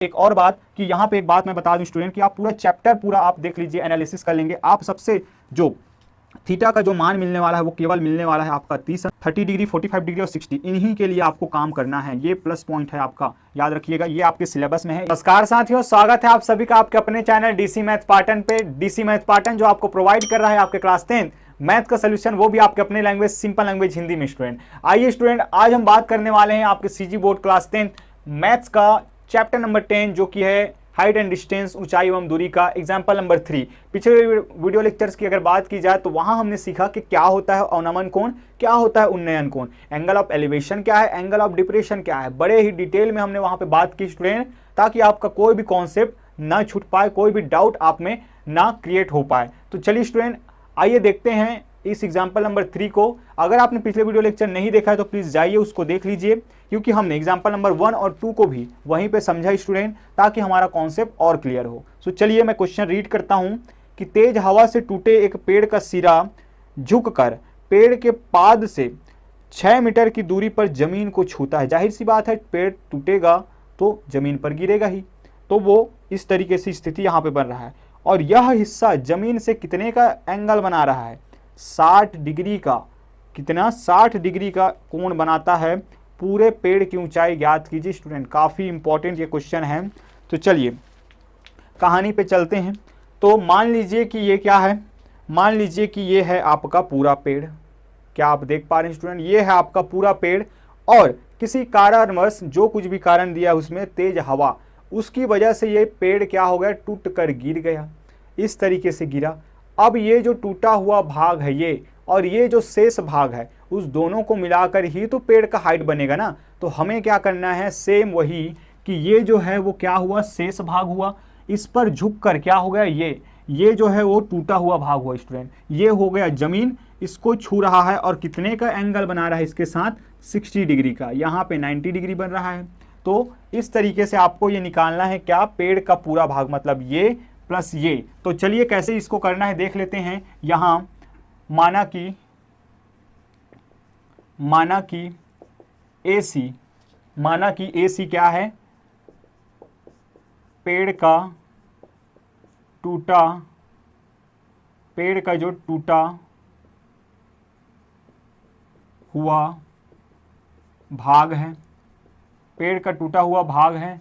एक और बात कि यहाँ पे एक बात मैं बता दूं स्टूडेंट कि आप पूरा चैप्टर पूरा आप देख लीजिए, एनालिसिस कर लेंगे आप। सबसे जो थीटा का जो मान मिलने वाला है वो केवल मिलने वाला है आपका 30 डिग्री, 45 डिग्री और 60, इन्हीं के लिए आपको काम करना है। ये प्लस पॉइंट है आपका, याद रखिएगा, ये आपके सिलेबस में है। नमस्कार साथियों, स्वागत है आप सभी का आपके अपने चैनल डीसी मैथ पार्टन पे। डीसी मैथ पार्टन जो आपको प्रोवाइड कर रहा है आपके क्लास 10 मैथ का सोल्यूशन, वो भी आपके अपने लैंग्वेज, सिंपल लैंग्वेज हिंदी में। स्टूडेंट आइए स्टूडेंट, आज हम बात करने वाले हैं आपके सीजी बोर्ड क्लास 10 मैथ्स का चैप्टर नंबर 10 जो कि है हाइट एंड डिस्टेंस, ऊंचाई एवं दूरी का एग्जाम्पल नंबर 3। पिछले वीडियो लेक्चर्स की अगर बात की जाए तो वहां हमने सीखा कि क्या होता है अवनमन कोण, क्या होता है उन्नयन कोण, एंगल ऑफ एलिवेशन क्या है, एंगल ऑफ डिप्रेशन क्या है। बड़े ही डिटेल में हमने वहां पे बात की स्टूडेंट, ताकि आपका कोई भी कॉन्सेप्ट ना छूट पाए, कोई भी डाउट आप में ना क्रिएट हो पाए। तो चलिए स्टूडेंट आइए देखते हैं इस एग्जाम्पल नंबर 3 को। अगर आपने पिछले वीडियो लेक्चर नहीं देखा है तो प्लीज जाइए उसको देख लीजिए, क्योंकि हमने एग्जाम्पल नंबर 1 और 2 को भी वहीं पे समझा स्टूडेंट, ताकि हमारा कॉन्सेप्ट और क्लियर हो। सो चलिए मैं क्वेश्चन रीड करता हूं कि तेज हवा से टूटे एक पेड़ का सिरा झुककर पेड़ के पाद से 6 मीटर की दूरी पर जमीन को छूता है। जाहिर सी बात है, पेड़ टूटेगा तो जमीन पर गिरेगा ही, तो वो इस तरीके से स्थिति यहाँ पे बन रहा है। और यह हिस्सा जमीन से कितने का एंगल बना रहा है? 60 डिग्री का। कितना? 60 डिग्री का कोण बनाता है। पूरे पेड़ की ऊंचाई ज्ञात कीजिए। स्टूडेंट काफ़ी इंपॉर्टेंट ये क्वेश्चन है। तो चलिए कहानी पे चलते हैं। तो मान लीजिए कि ये क्या है, मान लीजिए कि ये है आपका पूरा पेड़। क्या आप देख पा रहे हैं स्टूडेंट? ये है आपका पूरा पेड़, और किसी कारणवश, जो कुछ भी कारण दिया उसमें, तेज हवा, उसकी वजह से ये पेड़ क्या हो गया? टूट कर गिर गया। इस तरीके से गिरा। अब ये जो टूटा हुआ भाग है ये, और ये जो शेष भाग है, उस दोनों को मिलाकर ही तो पेड़ का हाइट बनेगा ना। तो हमें क्या करना है? सेम वही कि ये जो है वो क्या हुआ? शेष भाग हुआ। इस पर झुककर क्या हो गया? ये जो है वो टूटा हुआ भाग हुआ स्टूडेंट। ये हो गया जमीन, इसको छू रहा है और कितने का एंगल बना रहा है इसके साथ? 60 डिग्री का। यहाँ पे 90 डिग्री बन रहा है। तो इस तरीके से आपको ये निकालना है क्या? पेड़ का पूरा भाग, मतलब ये प्लस ये। तो चलिए कैसे इसको करना है देख लेते हैं। यहां माना कि AC क्या है? पेड़ का जो टूटा हुआ भाग है, पेड़ का टूटा हुआ भाग है,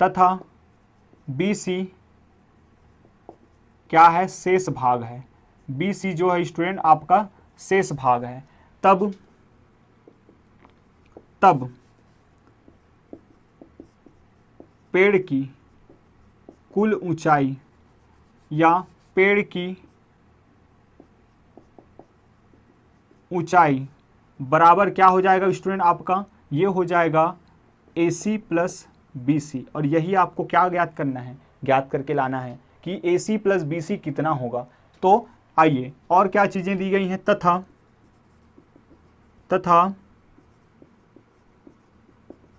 तथा BC क्या है? शेष भाग है। BC जो है स्टूडेंट आपका शेष भाग है। तब पेड़ की कुल ऊंचाई या पेड़ की ऊंचाई बराबर क्या हो जाएगा स्टूडेंट आपका? ये हो जाएगा AC प्लस BC। और यही आपको क्या ज्ञात करना है? ज्ञात करके लाना है कि AC प्लस BC कितना होगा। तो आइए, और क्या चीजें दी गई हैं? तथा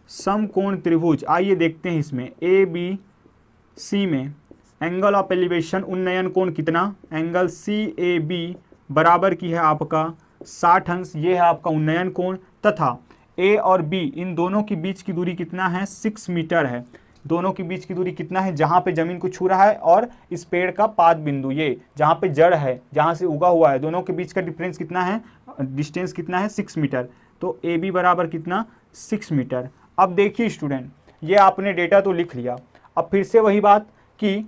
समकोण त्रिभुज। आइए देखते हैं इसमें ABC में एंगल ऑफ एलिवेशन, उन्नयन कोण कितना? एंगल CAB बराबर की है आपका 60 अंश। ये है आपका उन्नयन कोण। तथा A और B इन दोनों के बीच की दूरी कितना है? 6 मीटर है। दोनों के बीच की दूरी कितना है? जहां पे जमीन को छू रहा है और इस पेड़ का पाद बिंदु, ये जहां पे जड़ है, जहां से उगा हुआ है, दोनों के बीच का डिफरेंस कितना है? डिस्टेंस कितना है? 6 मीटर। तो AB बराबर कितना? 6 मीटर। अब देखिए स्टूडेंट, ये आपने डेटा तो लिख लिया। अब फिर से वही बात कि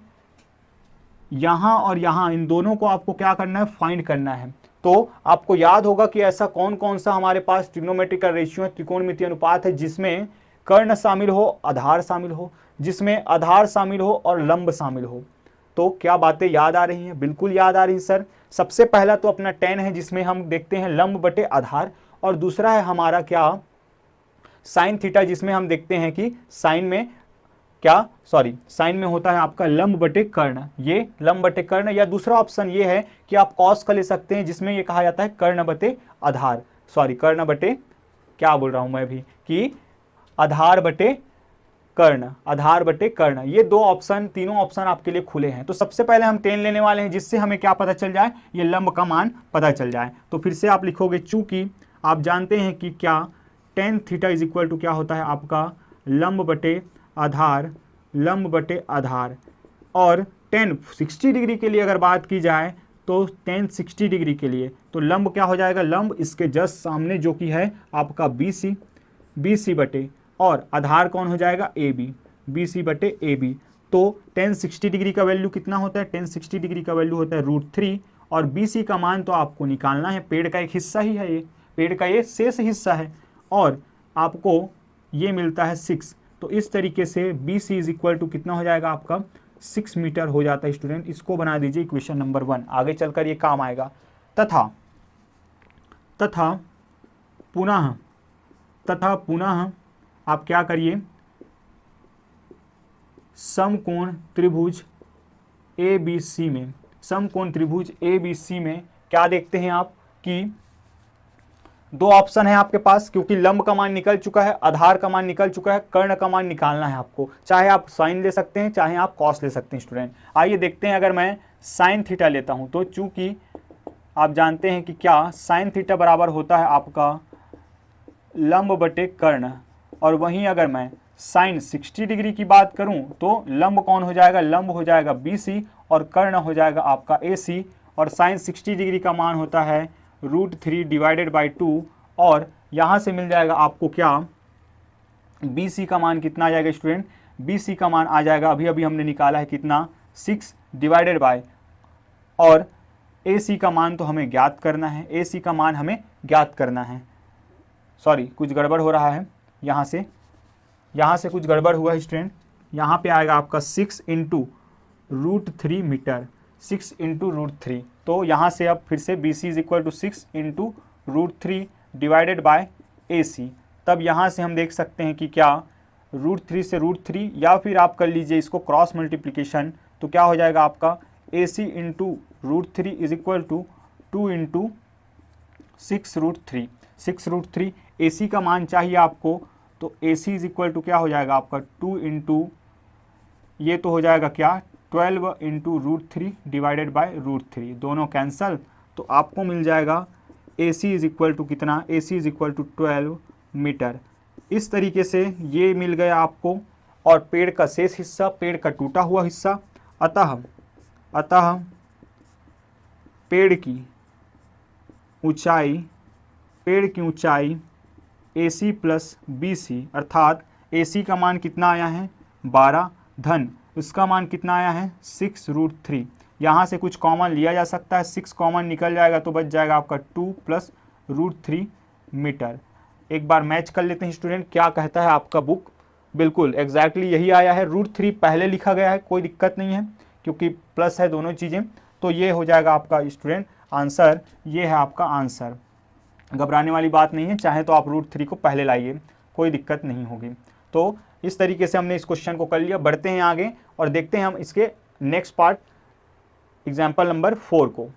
यहाँ और यहाँ इन दोनों को आपको क्या करना है? फाइंड करना है। तो आपको याद होगा कि ऐसा कौन कौन सा हमारे पास ट्रिग्नोमेट्रिकल रेशियो है, त्रिकोणमितीय अनुपात है, जिसमें कर्ण शामिल हो, आधार शामिल हो, जिसमें आधार शामिल हो और लंब शामिल हो। तो क्या बातें याद आ रही हैं? बिल्कुल याद आ रही है सर। सबसे पहला तो अपना tan है, जिसमें हम देखते हैं लंब बटे आधार, और दूसरा है हमारा क्या? साइन थीटा, जिसमें हम देखते हैं कि साइन में होता है आपका लंब बटे कर्ण। ये लंब बटे कर्ण, या दूसरा ऑप्शन ये है कि आप कॉस का ले सकते हैं, जिसमें ये कहा जाता है कर्ण बटे आधार। कर्ण बटे, क्या बोल रहा हूं मैं भी, कि आधार बटे कर्ण। ये दो ऑप्शन, तीनों ऑप्शन आपके लिए खुले हैं। तो सबसे पहले हम tan लेने वाले हैं, जिससे हमें क्या पता चल जाए? ये लंब का मान पता चल जाए। तो फिर से आप लिखोगे, चूंकि आप जानते हैं कि क्या tan theta is equal to क्या होता है आपका? लंब बटे आधार लंब बटे आधार। और टेन 60 डिग्री के लिए अगर बात की जाए तो टेन 60 डिग्री के लिए तो लंब क्या हो जाएगा, लंब इसके जस्ट सामने जो कि है आपका BC बटे, और आधार कौन हो जाएगा AB, BC बटे AB। तो टेन 60 डिग्री का वैल्यू कितना होता है, टेन 60 डिग्री का वैल्यू होता है √3, और BC का मान तो आपको निकालना है, पेड़ का एक हिस्सा ही है ये, पेड़ का ये शेष हिस्सा है, और आपको ये मिलता है 6। तो इस तरीके से BC इज इक्वल टू कितना हो जाएगा आपका 6 मीटर हो जाता है स्टूडेंट। इसको बना दीजिए इक्वेशन नंबर 1, आगे चलकर ये काम आएगा। तथा पुनः आप क्या करिए, समकोण त्रिभुज ABC में क्या देखते हैं आप कि दो ऑप्शन है आपके पास, क्योंकि लंब का मान निकल चुका है, आधार का मान निकल चुका है, कर्ण का मान निकालना है आपको। चाहे आप साइन ले सकते हैं, चाहे आप कॉस ले सकते हैं स्टूडेंट। आइए देखते हैं, अगर मैं साइन थीटा लेता हूं तो चूंकि आप जानते हैं कि क्या साइन थीटा बराबर होता है आपका लंब बटे कर्ण, और वहीं अगर मैं साइन 60 डिग्री की बात करूं तो लंब कौन हो जाएगा, लंब हो जाएगा BC और कर्ण हो जाएगा आपका AC, और साइन 60 डिग्री का मान होता है √3 डिवाइडेड बाई 2, और यहाँ से मिल जाएगा आपको क्या, BC का मान कितना आ जाएगा स्टूडेंट, BC का मान आ जाएगा, अभी हमने निकाला है कितना 6 डिवाइडेड बाय, और AC का मान तो हमें ज्ञात करना है, AC का मान हमें ज्ञात करना है। सॉरी, कुछ गड़बड़ हो रहा है, यहाँ से कुछ गड़बड़ हुआ है स्टूडेंट। यहाँ पे आएगा आपका 6 इंटू √3 मीटर, 6 इंटू √3। तो यहाँ से अब फिर से BC is equal to 6 into √3 divided by AC। तब यहाँ से हम देख सकते हैं कि क्या √3 से √3, या फिर आप कर लीजिए इसको क्रॉस मल्टीप्लिकेशन, तो क्या हो जाएगा आपका AC into √3 is equal to 2 into 6√3। AC का मान चाहिए आपको, तो AC इज इक्वल टू क्या हो जाएगा आपका 2 इंटू, ये तो हो जाएगा क्या 12 इंटू √3 डिवाइडेड बाय √3, दोनों कैंसल, तो आपको मिल जाएगा AC इज इक्वल टू कितना, AC is equal to 12 metre. इस तरीके से ये मिल गया आपको, और पेड़ का शेष हिस्सा, पेड़ का टूटा हुआ हिस्सा। अतः पेड़ की ऊंचाई AC प्लस BC, अर्थात AC का मान कितना आया है 12, धन उसका मान कितना आया है 6√3। यहाँ से कुछ कॉमन लिया जा सकता है, 6 कॉमन निकल जाएगा तो बच जाएगा आपका 2 प्लस √3 मीटर। एक बार मैच कर लेते हैं स्टूडेंट, क्या कहता है आपका बुक। बिल्कुल एग्जैक्टली यही आया है, √3 पहले लिखा गया है, कोई दिक्कत नहीं है क्योंकि प्लस है दोनों चीज़ें। तो ये हो जाएगा आपका स्टूडेंट आंसर, ये है आपका आंसर। घबराने वाली बात नहीं है, चाहे तो आप √3 को पहले लाइए, कोई दिक्कत नहीं होगी। तो इस तरीके से हमने इस क्वेश्चन को कर लिया। बढ़ते हैं आगे और देखते हैं हम इसके नेक्स्ट पार्ट एग्जाम्पल नंबर 4 को।